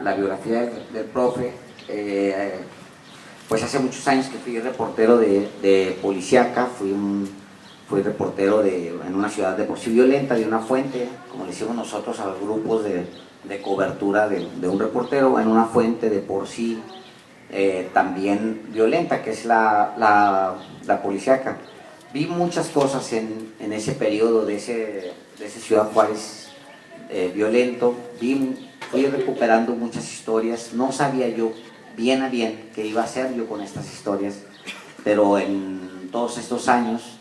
la biografía del profe, pues hace muchos años que fui reportero de policíaca, fui reportero en una ciudad de por sí violenta, de una fuente, como le decimos nosotros a los grupos de cobertura de un reportero, en una fuente de por sí también violenta, que es la policíaca. Vi muchas cosas en ese periodo de ese Ciudad Juárez violento, fui recuperando muchas historias, no sabía yo bien a bien qué iba a hacer yo con estas historias, pero en todos estos años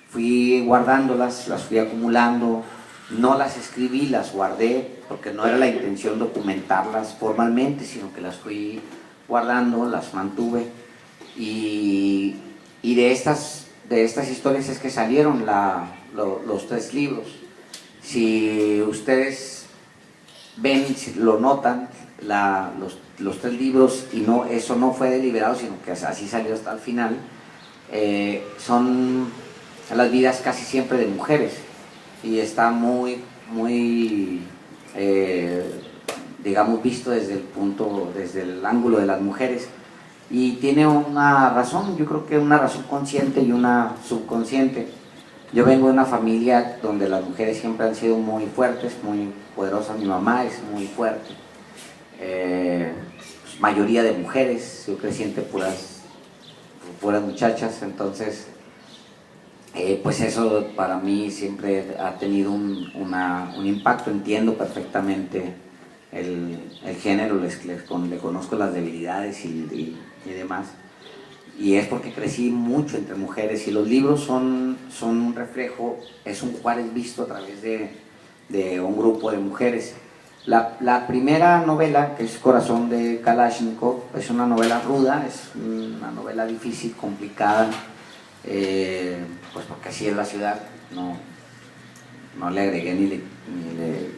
fui guardándolas, las fui acumulando, no las escribí, las guardé, porque no era la intención documentarlas formalmente, sino que las fui guardando, las mantuve, y de estas historias es que salieron los 3 libros. Si ustedes ven, si lo notan, los 3 libros, y no, eso no fue deliberado, sino que así salió hasta el final, son las vidas casi siempre de mujeres, y está muy digamos, visto desde el ángulo de las mujeres, y tiene una razón, yo creo que una razón consciente y una subconsciente. Yo vengo de una familia donde las mujeres siempre han sido muy fuertes, muy poderosas. Mi mamá es muy fuerte, pues, mayoría de mujeres, yo crecí entre puras muchachas, entonces pues eso para mí siempre ha tenido un impacto. Entiendo perfectamente el género, le conozco las debilidades y demás, y es porque crecí mucho entre mujeres, y los libros son un reflejo, es un Juárez visto a través de un grupo de mujeres. La primera novela, que es Corazón de Kalashnikov, es una novela ruda, es una novela difícil, complicada, pues porque así es la ciudad, no le agregué ni le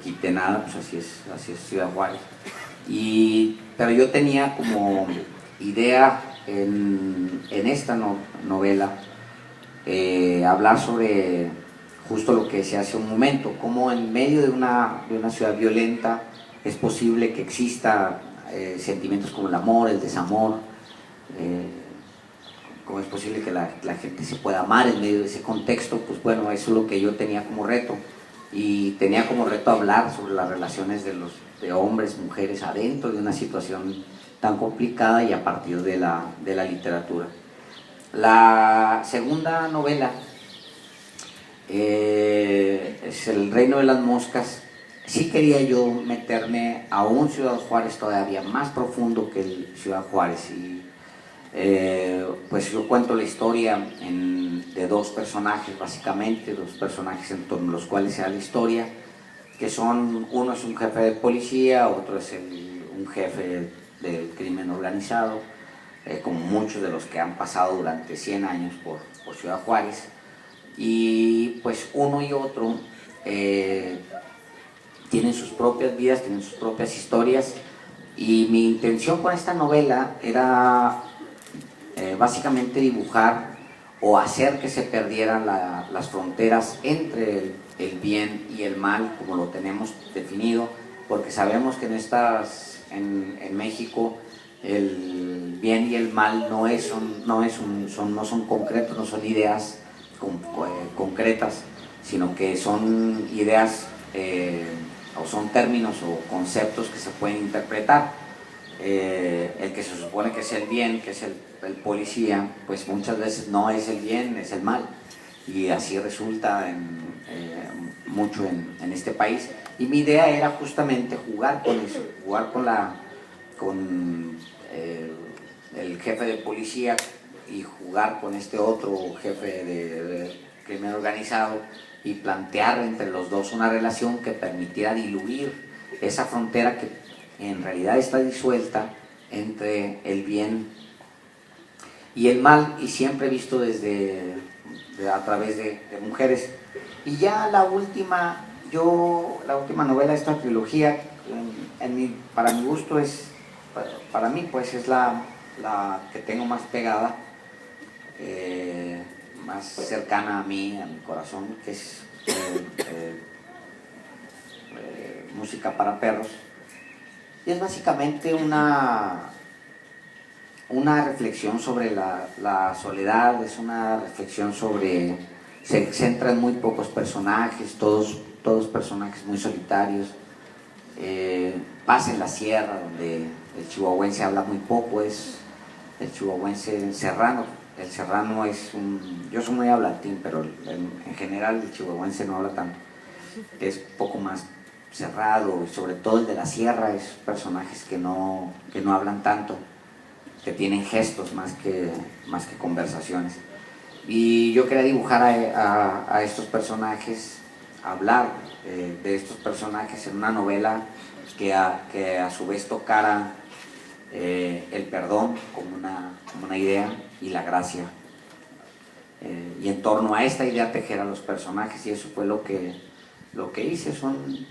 quité nada, pues así es Ciudad Juárez. Pero yo tenía como idea en esta novela hablar sobre justo lo que decía hace un momento, cómo en medio de una ciudad violenta es posible que exista sentimientos como el amor, el desamor, cómo es posible que la gente se pueda amar en medio de ese contexto. Pues bueno, eso es lo que yo tenía como reto, y tenía como reto hablar sobre las relaciones de hombres, mujeres adentro de una situación tan complicada y a partir de la literatura. La segunda novela es El Reino de las Moscas. Sí quería yo meterme a un Ciudad Juárez todavía más profundo que el Ciudad Juárez, y pues yo cuento la historia de 2 personajes, básicamente, 2 personajes en torno a los cuales se da la historia, que son, uno es un jefe de policía, otro es un jefe del crimen organizado, como muchos de los que han pasado durante 100 años por Ciudad Juárez, y pues uno y otro tienen sus propias vidas, tienen sus propias historias, y mi intención con esta novela era básicamente dibujar o hacer que se perdieran las fronteras entre el bien y el mal, como lo tenemos definido, porque sabemos que en México el bien y el mal no son concretos, no son ideas concretas, sino que son ideas o son términos o conceptos que se pueden interpretar. El que se supone que es el bien, que es el policía, pues muchas veces no es el bien, es el mal, y así resulta mucho en este país. Y mi idea era justamente jugar con eso, jugar con el jefe de policía, y jugar con este otro jefe de crimen organizado, y plantear entre los dos una relación que permitiera diluir esa frontera que en realidad está disuelta entre el bien y el mal, y siempre visto a través de mujeres. Y ya la última novela de esta trilogía, para mi gusto para mí pues es la que tengo más pegada, más cercana a mí, a mi corazón, que es Música para perros. Y es básicamente una reflexión sobre la soledad, es una reflexión sobre, se centra en muy pocos personajes, todos personajes muy solitarios. Pasa en la sierra, donde el chihuahuense habla muy poco, es el chihuahuense serrano. El serrano es yo soy muy hablantín, pero en general el chihuahuense no habla tanto, es poco más cerrado, y sobre todo el de la sierra es personajes que no hablan tanto, que tienen gestos más que conversaciones. Y yo quería dibujar a estos personajes, hablar de estos personajes en una novela que a su vez tocara el perdón como una idea y la gracia. Y en torno a esta idea tejer a los personajes, y eso fue lo que hice. Son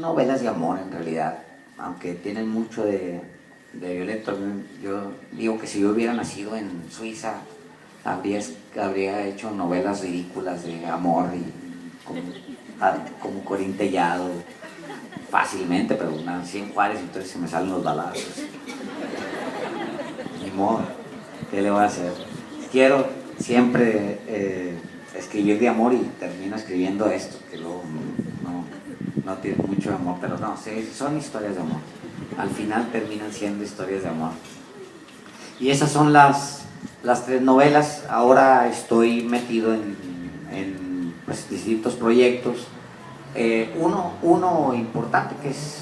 novelas de amor en realidad, aunque tienen mucho de violento. Yo digo que si yo hubiera nacido en Suiza, habría hecho novelas ridículas de amor, y como Corín Tellado, fácilmente, pero nací en Juárez, entonces se me salen los balazos. Ni modo, ¿qué le voy a hacer? Quiero siempre escribir de amor y termino escribiendo esto, que luego no tiene mucho amor, pero no, sí, son historias de amor. Al final terminan siendo historias de amor. Y esas son las 3 novelas. Ahora estoy metido en pues, distintos proyectos. Uno importante que es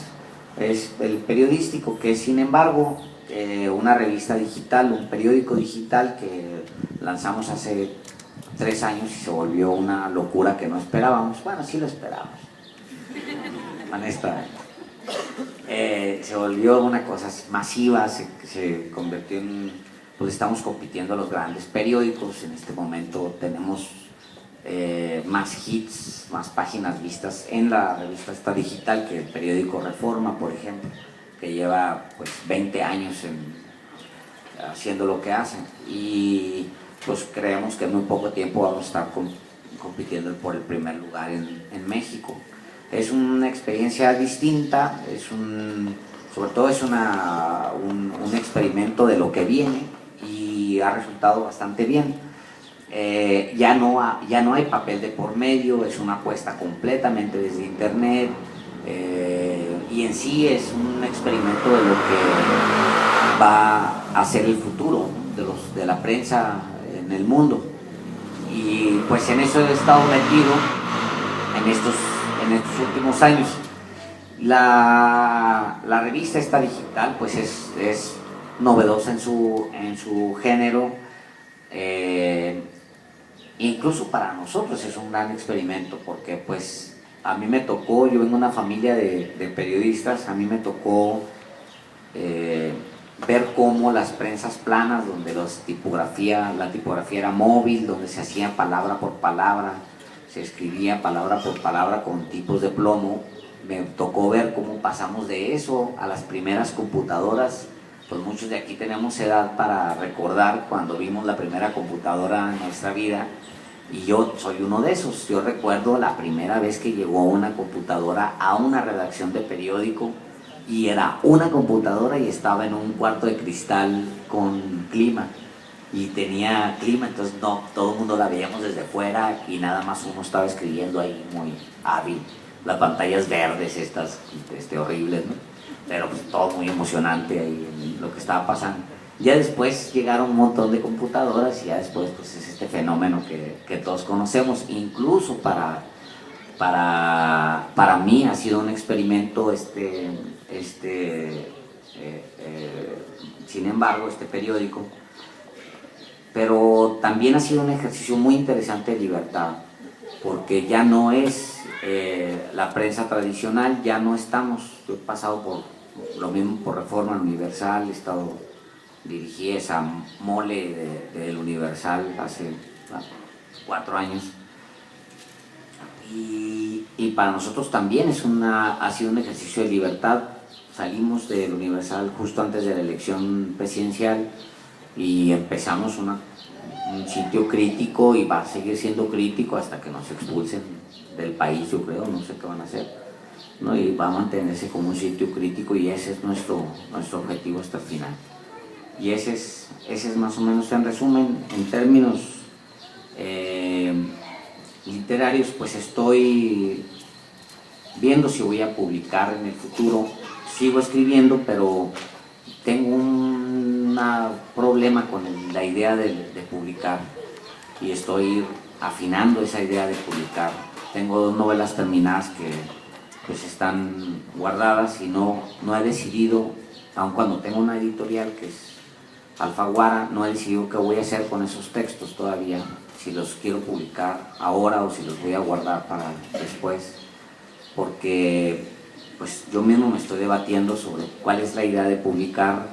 el periodístico, que es Sin Embargo, una revista digital, un periódico digital que lanzamos hace 3 años y se volvió una locura que no esperábamos. Bueno, sí lo esperábamos, honestamente. Se volvió una cosa masiva, se convirtió en, pues estamos compitiendo a los grandes periódicos. En este momento tenemos más hits, más páginas vistas en la revista esta digital que el periódico Reforma, por ejemplo, que lleva pues 20 años haciendo lo que hacen, y pues creemos que en muy poco tiempo vamos a estar compitiendo por el primer lugar en México. Es una experiencia distinta, sobre todo es un experimento de lo que viene, y ha resultado bastante bien. Ya no hay papel de por medio, es una apuesta completamente desde internet, y en sí es un experimento de lo que va a ser el futuro de la prensa en el mundo. Y pues en eso he estado metido en estos últimos años. La revista esta digital pues es novedosa en su género. Incluso para nosotros es un gran experimento, porque pues a mí me tocó, yo vengo de una familia de periodistas, a mí me tocó ver cómo las prensas planas, donde la tipografía era móvil, donde se hacía palabra por palabra, se escribía palabra por palabra con tipos de plomo. Me tocó ver cómo pasamos de eso a las primeras computadoras. Pues muchos de aquí tenemos edad para recordar cuando vimos la primera computadora en nuestra vida, y yo soy uno de esos. Yo recuerdo la primera vez que llegó una computadora a una redacción de periódico, y era una computadora y estaba en un cuarto de cristal con clima, y tenía clima, entonces no, todo el mundo la veíamos desde fuera y nada más uno estaba escribiendo ahí muy hábil. Las pantallas verdes estas horribles, ¿no? Pero pues todo muy emocionante ahí lo que estaba pasando. Ya después llegaron un montón de computadoras, y ya después pues es este fenómeno que todos conocemos. Incluso para mí ha sido un experimento Sin Embargo, este periódico, pero también ha sido un ejercicio muy interesante de libertad, porque ya no es la prensa tradicional, ya no estamos. Yo he pasado por lo mismo por Reforma, Universal, dirigí esa mole del Universal hace 4 años, y para nosotros también ha sido un ejercicio de libertad. Salimos del Universal justo antes de la elección presidencial y empezamos un sitio crítico, y va a seguir siendo crítico hasta que nos expulsen del país, yo creo, no sé qué van a hacer. ¿no? Y va a mantenerse como un sitio crítico, y ese es nuestro objetivo hasta el final. Y ese es más o menos, en resumen. En términos literarios, pues estoy viendo si voy a publicar en el futuro. Sigo escribiendo, pero tengo un problema con la idea de publicar, y estoy afinando esa idea de publicar. Tengo 2 novelas terminadas que pues están guardadas, y no he decidido, aun cuando tengo una editorial que es Alfaguara, no he decidido qué voy a hacer con esos textos todavía, si los quiero publicar ahora o si los voy a guardar para después, porque pues yo mismo me estoy debatiendo sobre cuál es la idea de publicar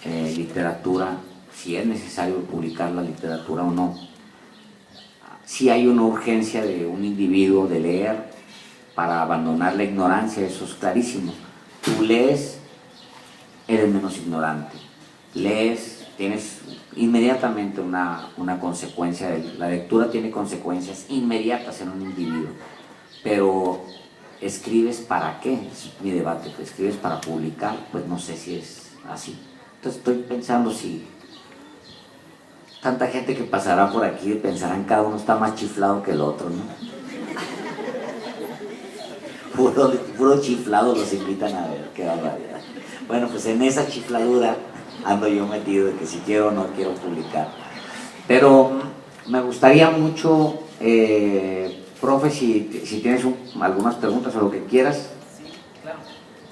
literatura, si es necesario publicar la literatura o no. Si hay una urgencia de un individuo de leer para abandonar la ignorancia, eso es clarísimo. Tú lees, eres menos ignorante. Lees, tienes inmediatamente una consecuencia. La lectura tiene consecuencias inmediatas en un individuo. Pero ¿escribes para qué? Es mi debate. ¿Escribes para publicar? Pues no sé si es así. Entonces estoy pensando si tanta gente que pasará por aquí pensarán cada uno está más chiflado que el otro, ¿no? Puro chiflado los invitan a ver, qué barbaridad. Bueno, pues en esa chifladura ando yo metido de que si quiero o no quiero publicar. Pero me gustaría mucho, profe, si tienes algunas preguntas o lo que quieras.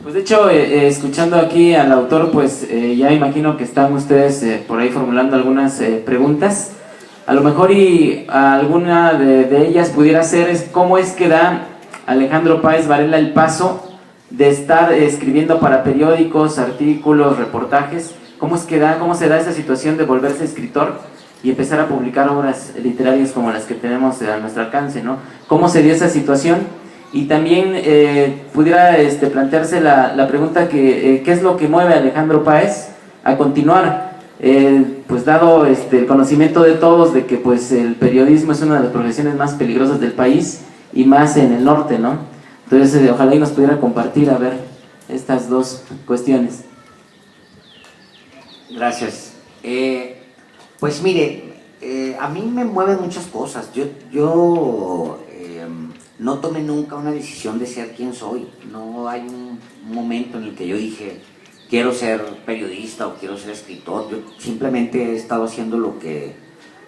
Pues de hecho, escuchando aquí al autor, pues ya imagino que están ustedes por ahí formulando algunas preguntas. A lo mejor y alguna de ellas pudiera ser es cómo es que da Alejandro Páez Varela el paso de estar escribiendo para periódicos, artículos, reportajes. ¿Cómo se da esa situación de volverse escritor y empezar a publicar obras literarias como las que tenemos a nuestro alcance, ¿no? ¿Cómo se dio esa situación? Y también pudiera plantearse la pregunta que ¿qué es lo que mueve a Alejandro Páez a continuar? Pues dado el conocimiento de todos de que pues el periodismo es una de las profesiones más peligrosas del país, y más en el norte, ¿no? Entonces ojalá y nos pudiera compartir, a ver, estas dos cuestiones. Gracias. Pues mire, a mí me mueven muchas cosas. Yo no tomé nunca una decisión de ser quien soy. No hay un momento en el que yo dije quiero ser periodista o quiero ser escritor. Yo simplemente he estado haciendo lo que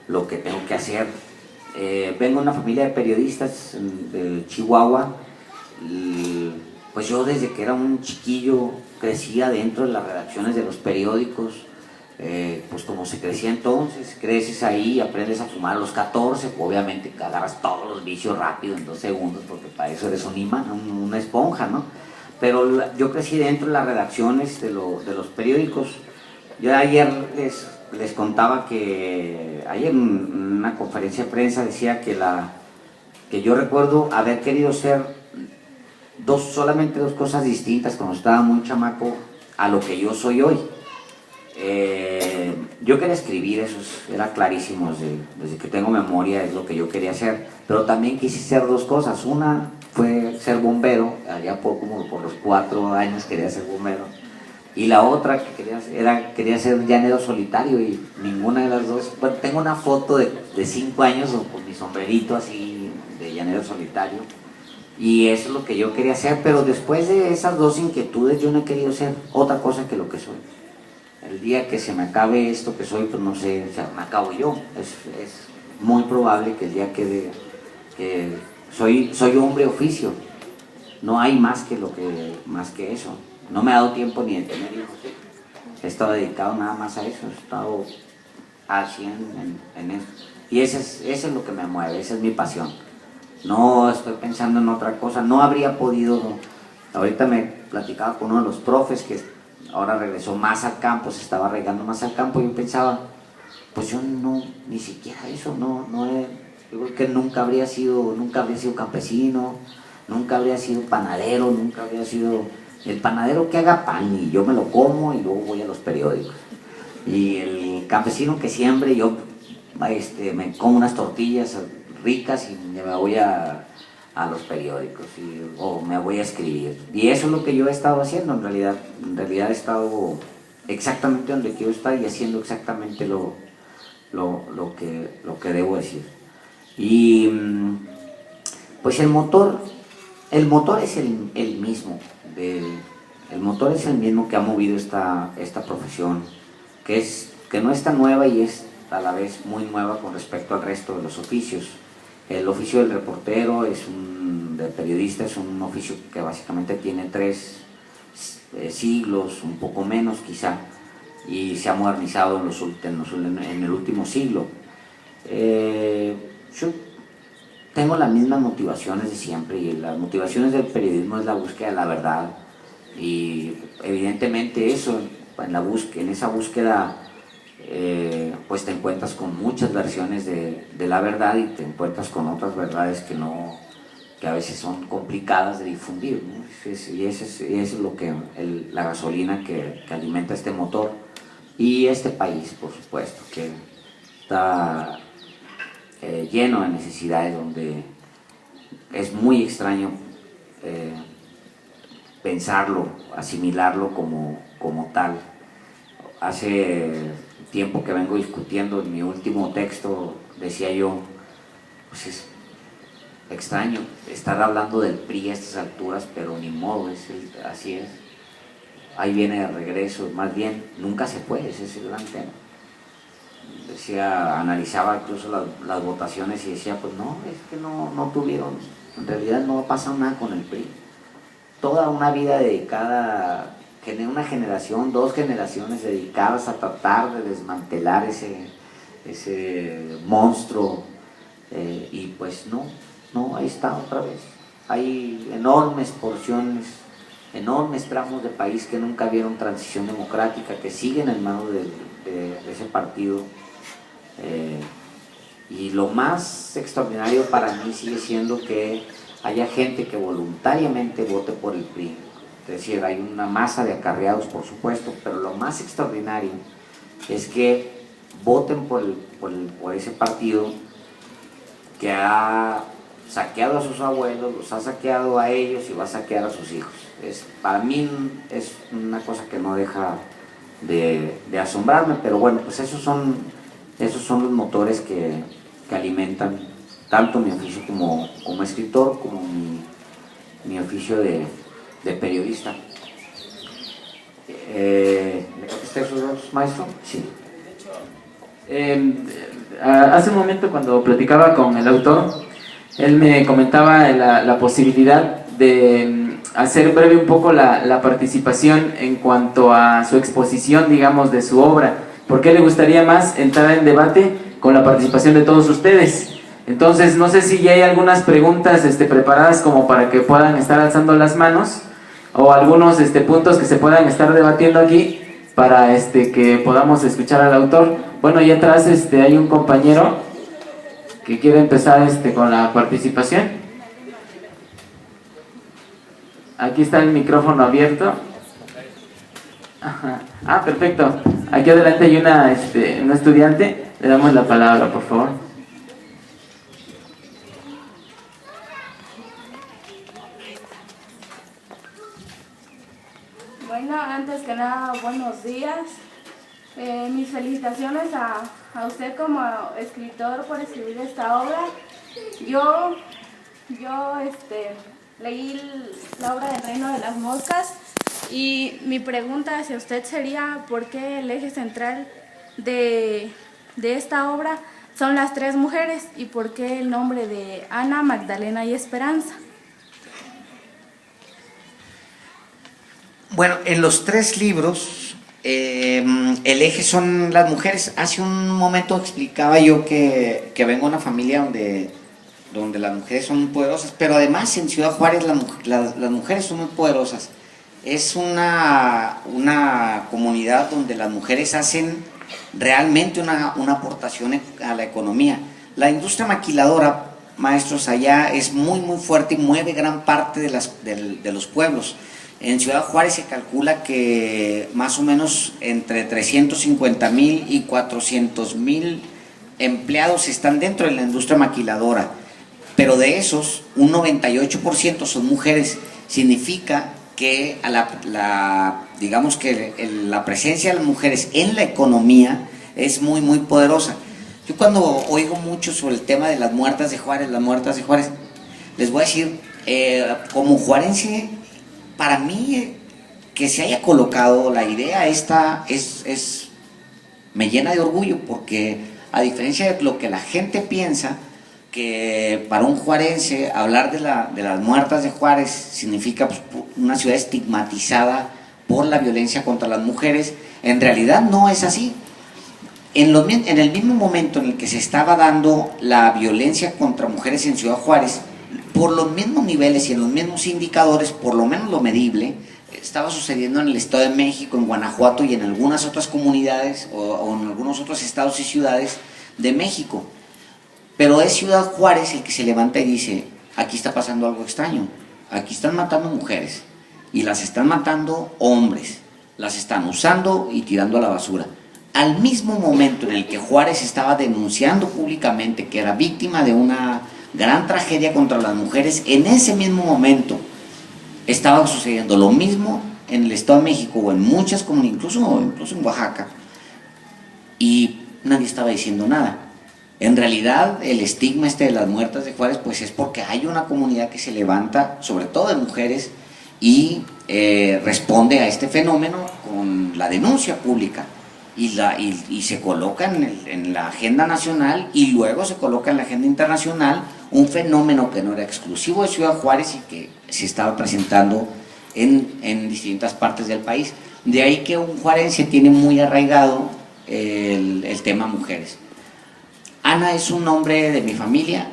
tengo que hacer. Vengo de una familia de periodistas de Chihuahua, y pues yo desde que era un chiquillo crecía dentro de las redacciones de los periódicos. Pues como se crecía entonces, creces ahí, aprendes a fumar a los 14, obviamente agarras todos los vicios rápido en 2 segundos, porque para eso eres un imán, una esponja, ¿no? Pero yo crecí dentro de las redacciones de los periódicos. Yo ayer les contaba que ayer en una conferencia de prensa decía que yo recuerdo haber querido ser solamente 2 cosas distintas cuando estaba muy chamaco a lo que yo soy hoy. Yo quería escribir, eso era clarísimo, desde que tengo memoria es lo que yo quería hacer, pero también quise ser 2 cosas. Una fue ser bombero, allá como por los 4 años quería ser bombero, y la otra que quería ser llanero solitario, y ninguna de las dos. Bueno, tengo una foto de 5 años con mi sombrerito así de llanero solitario, y eso es lo que yo quería hacer, pero después de esas 2 inquietudes yo no he querido ser otra cosa que lo que soy. El día que se me acabe esto que soy, pues no sé, me acabo yo. Es muy probable que el día que soy hombre oficio, no hay más que eso. No me ha dado tiempo ni de tener hijos. He estado dedicado nada más a eso, he estado al 100 en eso. Y eso es lo que me mueve, esa es mi pasión. No estoy pensando en otra cosa, no habría podido. Ahorita me platicaba con uno de los profes que ahora regresó más al campo, se estaba regando más al campo, y yo pensaba, pues yo no, ni siquiera eso, yo creo que nunca habría sido campesino, nunca habría sido panadero, nunca habría sido el panadero que haga pan y yo me lo como y luego voy a los periódicos. Y el campesino que siembre, yo me como unas tortillas ricas y me voy a a los periódicos o me voy a escribir. Y eso es lo que yo he estado haciendo en realidad. En realidad he estado exactamente donde quiero estar y haciendo exactamente lo que debo decir. Y pues el motor es el mismo. El motor es el mismo que ha movido esta profesión, que no es tan nueva y es a la vez muy nueva con respecto al resto de los oficios. El oficio del reportero, del periodista, es un oficio que básicamente tiene 3 siglos, un poco menos quizá, y se ha modernizado en el último siglo. Yo tengo las mismas motivaciones de siempre, y las motivaciones del periodismo es la búsqueda de la verdad, y evidentemente eso, en esa búsqueda pues te encuentras con muchas versiones de la verdad, y te encuentras con otras verdades que a veces son complicadas de difundir, ¿no? Y eso es lo que la gasolina que alimenta este motor y este país, por supuesto, que está lleno de necesidades, donde es muy extraño pensarlo, asimilarlo como tal. Hace tiempo que vengo discutiendo, en mi último texto decía yo, pues es extraño estar hablando del PRI a estas alturas, pero ni modo, así es. Ahí viene de regreso, más bien, nunca se fue, ese es el gran tema. Analizaba incluso las votaciones y decía, pues no, es que no tuvieron, en realidad no ha pasado nada con el PRI. Toda una vida dedicada, una generación, 2 generaciones dedicadas a tratar de desmantelar ese monstruo, y pues no, ahí está otra vez. Hay enormes porciones, enormes tramos de país que nunca vieron transición democrática, que siguen en manos de ese partido. Y lo más extraordinario para mí sigue siendo que haya gente que voluntariamente vote por el PRI. Es decir, hay una masa de acarreados, por supuesto, pero lo más extraordinario es que voten por ese partido que ha saqueado a sus abuelos, los ha saqueado a ellos y va a saquear a sus hijos. Para mí es una cosa que no deja de asombrarme, pero bueno, pues esos son los motores que alimentan tanto mi oficio como escritor, como mi oficio de periodista. ¿Le contesté esos 2, maestro? Sí. Hace un momento, cuando platicaba con el autor, él me comentaba la posibilidad de hacer breve un poco la participación en cuanto a su exposición, digamos, de su obra. ¿Por qué le gustaría más entrar en debate con la participación de todos ustedes? Entonces, no sé si ya hay algunas preguntas preparadas como para que puedan estar alzando las manos, o algunos puntos que se puedan estar debatiendo aquí para que podamos escuchar al autor. Bueno, ahí atrás hay un compañero que quiere empezar con la participación. Aquí está el micrófono abierto. Ajá. Ah, perfecto. Aquí adelante hay una estudiante. Le damos la palabra, por favor. Bueno, antes que nada, buenos días. Mis felicitaciones a usted como escritor por escribir esta obra. Yo leí la obra del Reino de las Moscas, y mi pregunta hacia usted sería: ¿por qué el eje central de esta obra son las 3 mujeres, y por qué el nombre de Ana, Magdalena y Esperanza? Bueno, en los 3 libros el eje son las mujeres. Hace un momento explicaba yo que vengo de una familia donde las mujeres son muy poderosas, pero además en Ciudad Juárez las mujeres son muy poderosas. Es una comunidad donde las mujeres hacen realmente una aportación a la economía. La industria maquiladora, maestros, allá es muy fuerte y mueve gran parte de los pueblos. En Ciudad Juárez se calcula que más o menos entre 350,000 y 400,000 empleados están dentro de la industria maquiladora. pero de esos, un 98% son mujeres. Significa que digamos que la presencia de las mujeres en la economía es muy, muy poderosa. Yo cuando oigo mucho sobre el tema de las muertas de Juárez, les voy a decir, como juarense, para mí, que se haya colocado la idea esta me llena de orgullo, porque a diferencia de lo que la gente piensa, que para un juarense hablar de las muertas de Juárez significa pues, una ciudad estigmatizada por la violencia contra las mujeres, en realidad no es así. En el mismo momento en el que se estaba dando la violencia contra mujeres en Ciudad Juárez, por los mismos niveles y en los mismos indicadores, por lo menos lo medible, estaba sucediendo en el Estado de México, en Guanajuato y en algunas otras comunidades o en algunos otros estados y ciudades de México. Pero es Ciudad Juárez el que se levanta y dice, aquí está pasando algo extraño, aquí están matando mujeres y las están matando hombres, las están usando y tirando a la basura. Al mismo momento en el que Juárez estaba denunciando públicamente que era víctima de una gran tragedia contra las mujeres, en ese mismo momento estaba sucediendo lo mismo en el Estado de México o en muchas comunidades, incluso en Oaxaca, y nadie estaba diciendo nada. En realidad el estigma de las muertas de Juárez pues es porque hay una comunidad que se levanta, sobre todo de mujeres, y responde a este fenómeno con la denuncia pública y se coloca en la agenda nacional y luego se coloca en la agenda internacional un fenómeno que no era exclusivo de Ciudad Juárez y que se estaba presentando en distintas partes del país. De ahí que un juarense tiene muy arraigado el tema mujeres. Ana es un nombre de mi familia,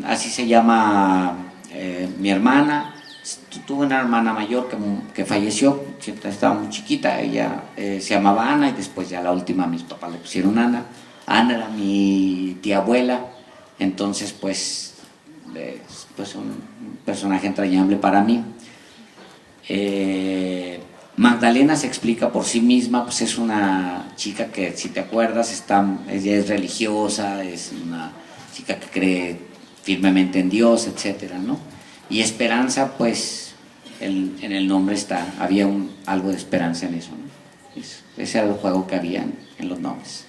así se llama mi hermana. Tuve una hermana mayor que falleció, estaba muy chiquita, ella se llamaba Ana y después ya la última mis papás le pusieron Ana. Ana era mi tía abuela, entonces pues un personaje entrañable para mí. Magdalena se explica por sí misma, pues es una chica que, si te acuerdas, ella es religiosa, es una chica que cree firmemente en Dios, etcétera, ¿no? Y esperanza, pues en el nombre había algo de esperanza en eso, ¿no? Ese era el juego que había en los nombres.